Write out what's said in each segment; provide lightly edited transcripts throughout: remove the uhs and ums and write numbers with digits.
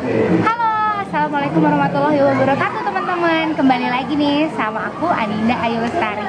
Halo, assalamualaikum warahmatullahi wabarakatuh teman-teman. Kembali lagi nih sama aku Adinda Ayu Lestari.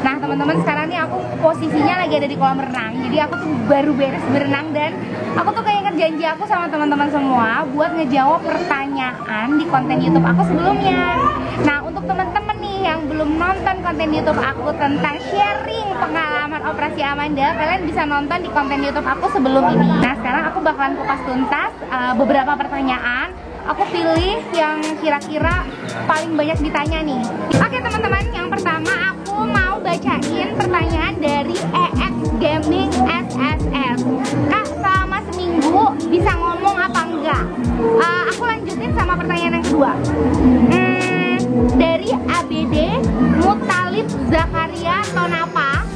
Nah teman-teman, sekarang nih aku posisinya lagi ada di kolam renang. Jadi aku tuh baru beres berenang dan aku tuh kayak inget janji aku sama teman-teman semua buat ngejawab pertanyaan di konten YouTube aku sebelumnya. Nah untuk teman-teman nih yang belum nonton konten YouTube aku tentang sharing pengalaman operasi Amanda, kalian bisa nonton di konten YouTube aku sebelum ini. Nah sekarang aku bakalan kupas tuntas beberapa pertanyaan. Aku pilih yang kira-kira paling banyak ditanya nih. Oke teman-teman, yang pertama aku mau bacain pertanyaan dari EX Gaming SSS. Kak, selama seminggu bisa ngomong apa enggak? Aku lanjutin sama pertanyaan yang kedua. Dari ABD Mutalib Zakaria Tonapa.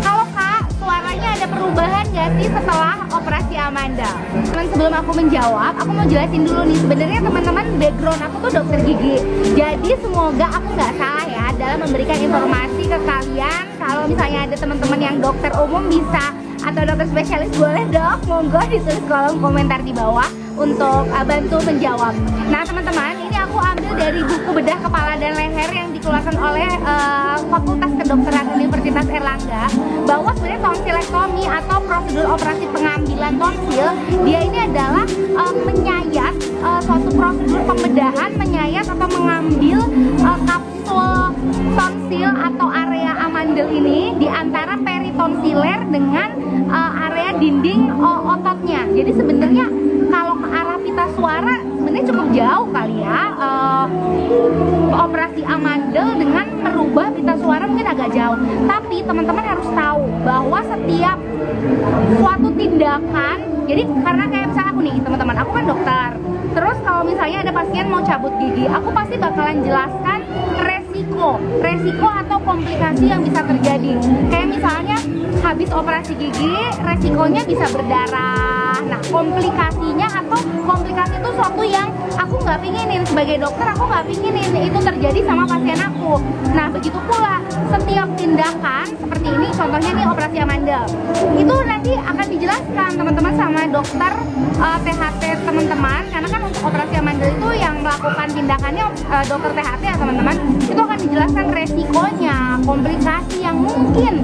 Halo Kak, suaranya ada perubahan gak sih setelah operasi Amanda? Teman, sebelum aku menjawab, aku mau jelasin dulu nih. Sebenarnya teman-teman, background aku tuh dokter gigi. Jadi semoga aku nggak salah ya dalam memberikan informasi ke kalian. Kalau misalnya ada teman-teman yang dokter umum bisa, atau dokter spesialis, boleh dong, monggo ditulis kolom komentar di bawah untuk bantu menjawab. Nah teman-teman, ini aku ambil dari buku bedah kepala dan leher yang dikeluarkan oleh Fakultas Kedokteran Universitas Erlangga, bahwa sebenarnya tonsilektomi atau prosedur operasi pengambilan tonsil, dia ini adalah menyayat, suatu prosedur pembedahan, menyayat atau mengambil kapsul tonsil atau area amandel ini di antara peritonsiler dengan area dinding ototnya. Jadi sebenarnya kalau ke arah pita suara sebenarnya cukup jauh kali ya. Operasi amandel dengan merubah pita suara mungkin agak jauh. Tapi teman-teman harus tahu bahwa setiap suatu tindakan, jadi karena kayak misalnya aku nih teman-teman, aku kan dokter. Terus kalau misalnya ada pasien mau cabut gigi, aku pasti bakalan jelaskan resiko atau komplikasi yang bisa terjadi. Kayak misalnya habis operasi gigi, resikonya bisa berdarah. Nah, komplikasinya atau komplikasi itu suatu yang aku nggak pinginin sebagai dokter, aku nggak pinginin itu terjadi sama pasien aku. Nah, begitu pula setiap tindakan seperti ini, contohnya nih operasi amandel, itu nanti akan dijelaskan teman-teman sama dokter THT teman-teman, karena kan untuk operasi amandel itu yang melakukan tindakannya dokter THT ya teman-teman, itu akan dijelaskan resikonya, komplikasi yang mungkin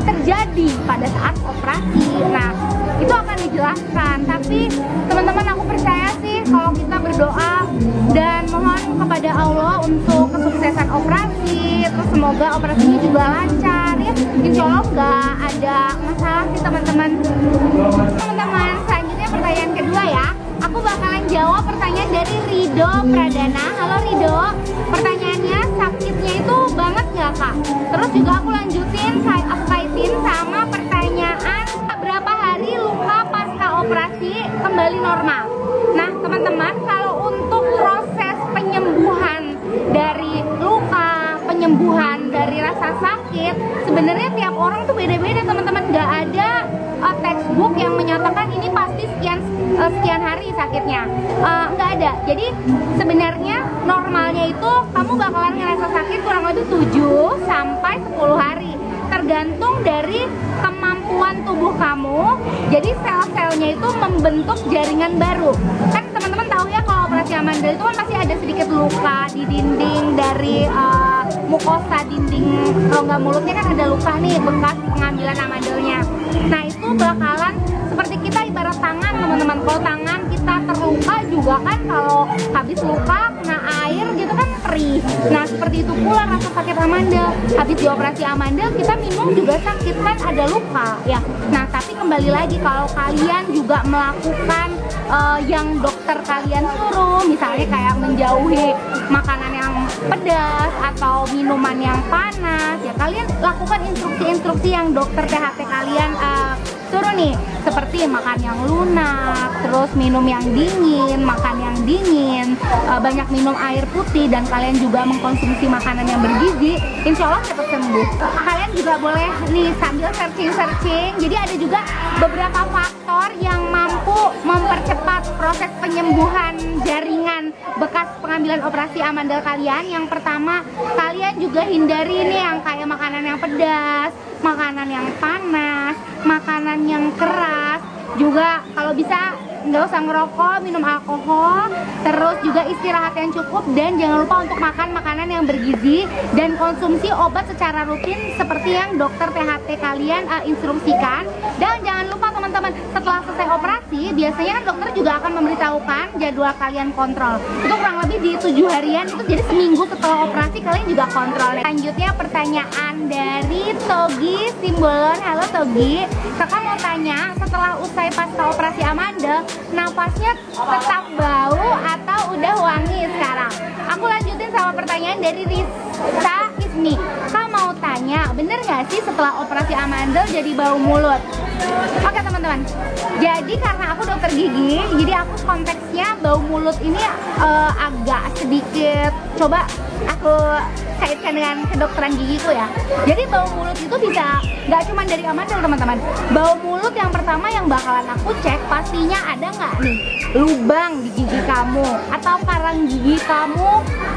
terjadi pada saat operasi. Nah, itu akan dijelaskan. Tapi teman-teman, aku percaya sih kalau kita berdoa dan mohon kepada Allah untuk kesuksesan operasi, terus semoga operasinya juga lancar ya. Insya Allah nggak ada masalah sih teman-teman. Teman-teman, selanjutnya pertanyaan kedua ya. Aku bakalan jawab pertanyaan dari Rido Pradana. Halo Rido, pertanyaannya, sakitnya itu banget nggak Kak? Terus juga aku lanjutin, aku kaitin sama pertanyaan berapa hari luka pasca operasi kembali normal. Nah teman-teman, kalau untuk proses penyembuhan dari luka, penyembuhan dari rasa sakit, sebenarnya tiap orang tuh beda-beda teman-teman. Nggak ada textbook yang menyatakan ini pasti sekian hari sakitnya, nggak ada. Jadi sebenarnya normalnya itu kamu bakalan ngerasa sakit kurang lebih 7 sampai 10 hari, tergantung dari kemampuan tubuh kamu. Jadi sel-selnya itu membentuk jaringan baru. Kan teman-teman tahu ya, kalau operasi amandel itu kan pasti ada sedikit luka di dinding dari mukosa dinding rongga mulutnya, kan ada luka nih bekas pengambilan amandelnya. Nah itu bakalan seperti kita ibarat tangan teman-teman. Kalau tangan kita terluka juga kan, kalau habis luka kena air gitu kan perih. Nah seperti itu pula rasa sakit amandel. Habis dioperasi amandel kita minum juga sakit kan, ada luka ya. Nah tapi kembali lagi, kalau kalian juga melakukan yang dokter kalian suruh, misalnya kayak menjauhi makanan yang pedas atau minuman yang panas, ya kalian lakukan instruksi-instruksi yang dokter THT kalian suruh nih, seperti makan yang lunak, terus minum yang dingin, makan yang dingin, banyak minum air putih, dan kalian juga mengkonsumsi makanan yang bergizi, insya Allah cepat sembuh. Kalian juga boleh nih sambil searching, jadi ada juga beberapa faktor yang mampu mempercepat proses penyembuhan jaringan bekas pengambilan operasi amandel kalian. Yang pertama, kalian juga hindari nih yang kayak makanan yang pedas, makanan yang panas, makanan yang keras. Juga kalau bisa nggak usah ngerokok, minum alkohol, terus juga istirahat yang cukup, dan jangan lupa untuk makan makanan yang bergizi dan konsumsi obat secara rutin seperti yang dokter THT kalian instruksikan. Dan jangan lupa teman-teman, setelah selesai operasi biasanya kan dokter juga akan memberitahukan jadwal kalian kontrol. Itu kurang lebih di 7 harian, itu jadi seminggu setelah operasi kalian juga kontrol. Selanjutnya pertanyaan dari Togi Simbolon. Halo Togi, kakak mau tanya, setelah usai pasca operasi amandel, napasnya tetap bau atau udah wangi sekarang? Aku lanjutin sama pertanyaan dari Risa Ismi. Kak mau tanya, bener gak sih setelah operasi amandel jadi bau mulut? Oke teman-teman, jadi karena aku dokter gigi, jadi aku konteksnya bau mulut ini agak sedikit, coba aku kaitkan dengan kedokteran gigiku ya. Jadi bau mulut itu bisa nggak cuma dari amandel teman-teman. Bau mulut yang pertama yang bakalan aku cek, pastinya ada nggak nih lubang di gigi kamu, atau karang gigi kamu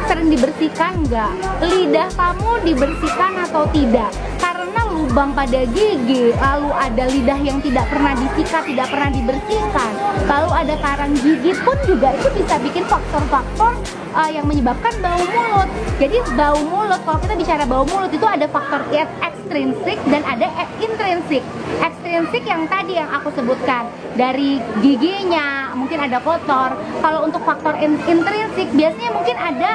sering dibersihkan nggak, lidah kamu dibersihkan atau tidak. Karena lubang pada gigi, lalu ada lidah yang tidak pernah disikat, tidak pernah dibersihkan, lalu ada karang gigi pun juga itu bisa bikin faktor-faktor yang menyebabkan bau mulut. Jadi bau mulut, kalau kita bicara bau mulut itu ada faktor ekstrinsik dan ada intrinsik. Ekstrinsik yang tadi yang aku sebutkan, dari giginya mungkin ada kotor. Kalau untuk faktor intrinsik biasanya mungkin ada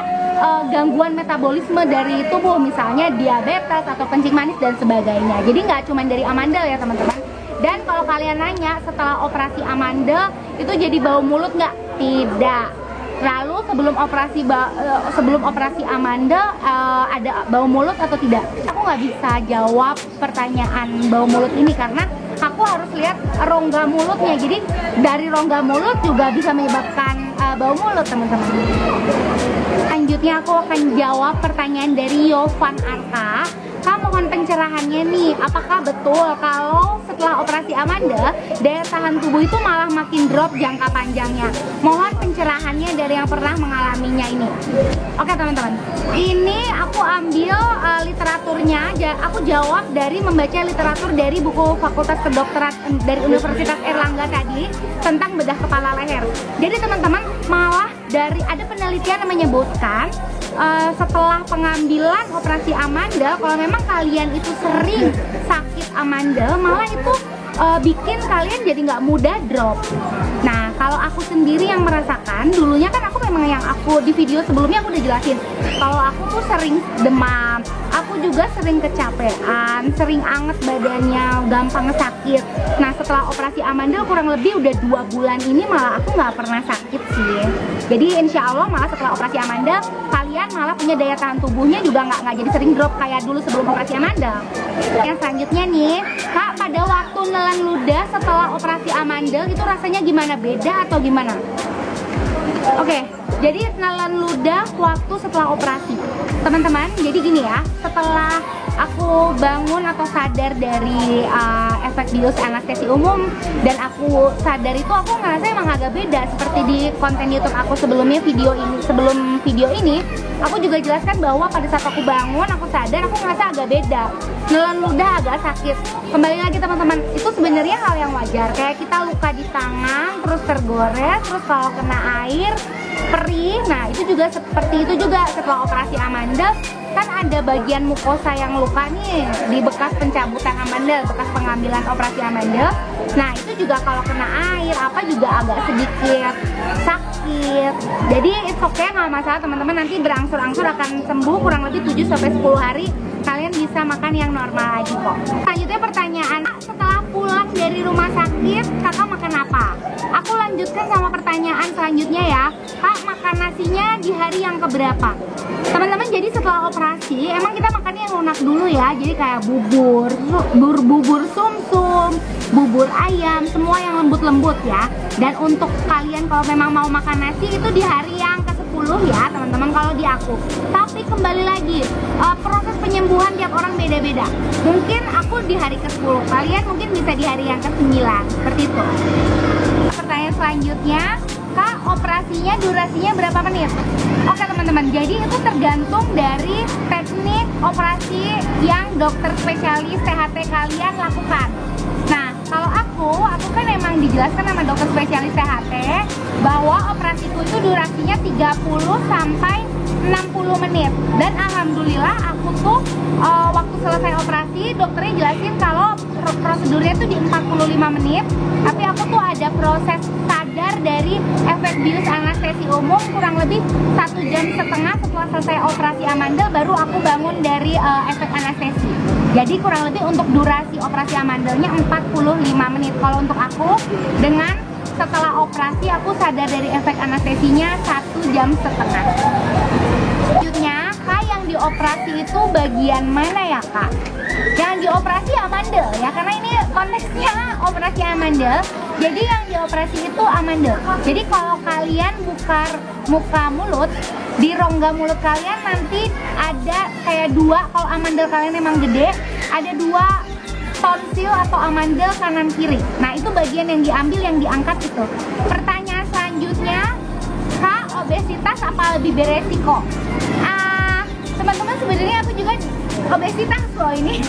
gangguan metabolisme dari tubuh, misalnya diabetes atau kencing manis dan sebagainya. Jadi nggak cuma dari amandel ya teman-teman. Dan kalau kalian nanya setelah operasi amandel itu jadi bau mulut nggak? Tidak. Lalu sebelum operasi amandel ada bau mulut atau tidak? Aku nggak bisa jawab pertanyaan bau mulut ini karena aku harus lihat rongga mulutnya. Jadi dari rongga mulut juga bisa menyebabkan bau mulut teman-teman. Selanjutnya aku akan jawab pertanyaan dari Yovan Arka. Kak, mohon pencerahannya nih, apakah betul kalau setelah operasi amandel daya tahan tubuh itu malah makin drop jangka panjangnya? Mohon pencerahannya dari yang pernah mengalaminya ini. Oke teman-teman, ini aku ambil literaturnya, aku jawab dari membaca literatur dari buku Fakultas Kedokteran dari Universitas Airlangga tadi tentang bedah kepala leher. Jadi teman-teman, malah dari ada penelitian yang menyebutkan setelah pengambilan operasi amandel, kalau memang kalian itu sering sakit amandel, malah itu bikin kalian jadi nggak mudah drop. Nah, kalau aku sendiri yang merasakan, dulunya kan aku memang yang aku di video sebelumnya aku udah jelasin, kalau aku tuh sering demam, aku juga sering kecapean, sering anget badannya, gampang sakit. Nah, setelah operasi amandel kurang lebih udah 2 bulan ini malah aku nggak pernah sakit sih. Jadi insya Allah malah setelah operasi amandel kalian malah punya daya tahan tubuhnya juga nggak jadi sering drop kayak dulu sebelum operasi amandel. Yang selanjutnya nih, Kak, pada waktu nelan ludah setelah operasi amandel itu rasanya gimana? Beda atau gimana? Oke, jadi nelan ludah waktu setelah operasi, teman-teman. Jadi gini ya, setelah aku bangun atau sadar dari efek bius anestesi umum dan aku sadar itu, aku ngerasa emang agak beda. Seperti di konten YouTube aku sebelumnya, sebelum video ini aku juga jelaskan bahwa pada saat aku bangun, aku sadar, aku ngerasa agak beda. Nelan ludah agak sakit. Kembali lagi teman-teman, itu sebenarnya hal yang wajar. Kayak kita luka di tangan, terus tergores, terus kalau kena air, perih. Nah, itu juga seperti itu juga setelah operasi amandel. Kan ada bagian mukosa yang luka nih di bekas pencabutan amandel, bekas pengambilan operasi amandel. Nah, itu juga kalau kena air apa juga agak sedikit sakit. Jadi it's okay, nggak masalah teman-teman. Nanti berangsur-angsur akan sembuh, kurang lebih 7-10 hari kalian bisa makan yang normal lagi kok. Selanjutnya pertanyaan, setelah pulang dari rumah sakit kakak makan apa? Aku lanjutkan sama pertanyaan selanjutnya ya. Kak, makan nasinya di hari yang keberapa? Teman-teman, jadi setelah operasi emang kita makannya yang lunak dulu ya. Jadi kayak bubur sumsum, bubur ayam, semua yang lembut-lembut ya. Dan untuk kalian kalau memang mau makan nasi itu di hari yang ke-10 ya teman-teman kalau di aku. Tapi kembali lagi, proses penyembuhan tiap orang beda-beda. Mungkin aku di hari ke-10, kalian mungkin bisa di hari yang ke-9, seperti itu. Pertanyaan selanjutnya, Kak, operasinya durasinya berapa menit? Oke teman-teman, jadi itu tergantung dari teknik operasi yang dokter spesialis THT kalian lakukan. Nah, kalau aku kan emang memang dijelaskan sama dokter spesialis THT bahwa operasiku itu durasinya 30 sampai 60 menit. Dan alhamdulillah aku tuh waktu selesai operasi dokternya jelasin kalau prosedurnya tuh di 45 menit. Tapi aku tuh ada proses sadar dari efek bius anestesi umum kurang lebih 1,5 jam setelah selesai operasi amandel, baru aku bangun dari efek anestesi. Jadi kurang lebih untuk durasi operasi amandelnya 45 menit. Kalau untuk aku, dengan setelah operasi aku sadar dari efek anestesinya 1,5 jam. Selanjutnya, Kak, yang dioperasi itu bagian mana ya, Kak? Yang dioperasi amandel ya, karena ini konteksnya operasi amandel. Jadi yang dioperasi itu amandel. Jadi kalau kalian buka muka mulut, di rongga mulut kalian nanti ada kayak dua, kalau amandel kalian emang gede, ada dua tonsil atau amandel kanan kiri. Nah, itu bagian yang diambil, yang diangkat itu. Pertanyaan selanjutnya, Kak, obesitas apa lebih beresiko? Teman-teman, sebenarnya aku juga obesitas loh ini.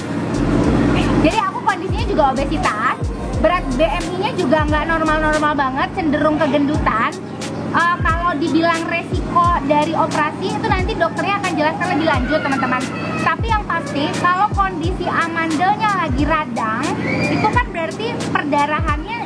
Jadi aku kondisinya juga obesitas. Berat BMI-nya juga nggak normal-normal banget, cenderung kegendutan. Kalau dibilang resiko dari operasi itu nanti dokternya akan jelaskan lebih lanjut, teman-teman. Tapi yang pasti kalau kondisi amandelnya lagi radang, itu kan berarti perdarahannya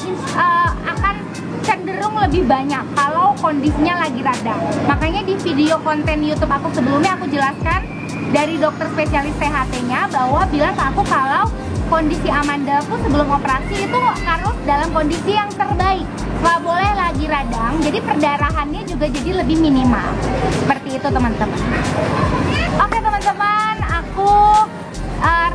akan cenderung lebih banyak kalau kondisinya lagi radang. Makanya di video konten YouTube aku sebelumnya aku jelaskan dari dokter spesialis THT-nya bahwa bilang ke aku kalau kondisi amandelku sebelum operasi itu harus dalam kondisi yang terbaik, nggak boleh lagi radang, jadi perdarahannya juga jadi lebih minimal. Seperti itu, teman-teman. Oke, teman-teman, aku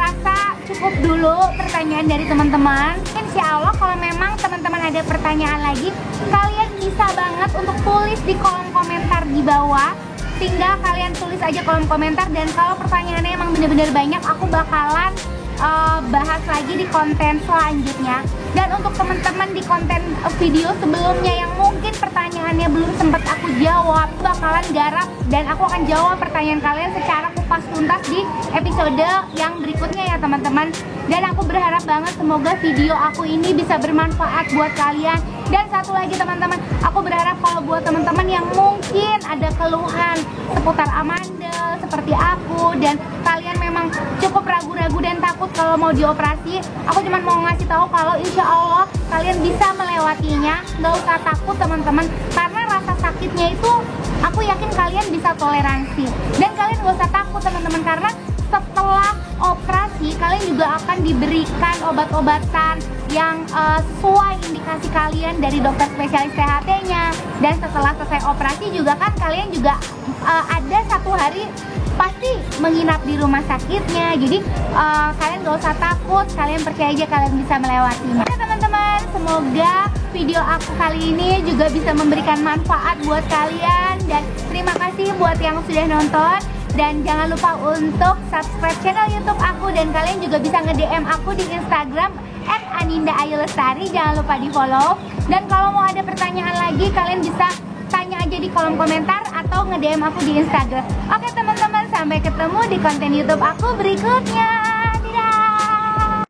rasa cukup dulu pertanyaan dari teman-teman. Insya Allah kalau memang teman-teman ada pertanyaan lagi, kalian bisa banget untuk tulis di kolom komentar di bawah. Tinggal kalian tulis aja kolom komentar, dan kalau pertanyaannya emang bener-bener banyak, aku bakalan bahas lagi di konten selanjutnya. Dan untuk teman-teman di konten video sebelumnya yang mungkin pertanyaannya belum sempat aku jawab, bakalan garap dan aku akan jawab pertanyaan kalian secara kupas tuntas di episode yang berikutnya ya, teman-teman. Dan aku berharap banget semoga video aku ini bisa bermanfaat buat kalian. Dan satu lagi, teman-teman, aku berharap kalau buat teman-teman yang mungkin ada keluhan seputar amandel seperti aku, dan kalian memang cukup ragu-ragu dan takut kalau mau dioperasi, aku cuma mau ngasih tahu kalau insya Allah kalian bisa melewatinya. Nggak usah takut, teman-teman, karena rasa sakitnya itu aku yakin kalian bisa toleransi. Dan kalian nggak usah takut, teman-teman, karena setelah operasi kalian juga akan diberikan obat-obatan yang sesuai indikasi kalian dari dokter spesialis THT-nya. Dan setelah selesai operasi juga kan kalian juga ada 1 hari pasti menginap di rumah sakitnya. Jadi kalian gak usah takut, kalian percaya aja kalian bisa melewatinya. Oke, teman-teman, semoga video aku kali ini juga bisa memberikan manfaat buat kalian. Dan terima kasih buat yang sudah nonton. Dan jangan lupa untuk subscribe channel YouTube aku, dan kalian juga bisa nge-DM aku di Instagram @anindaayulestari. Jangan lupa di follow. Dan kalau mau ada pertanyaan lagi, kalian bisa tanya aja di kolom komentar atau nge-DM aku di Instagram. Oke, teman-teman, sampai ketemu di konten YouTube aku berikutnya.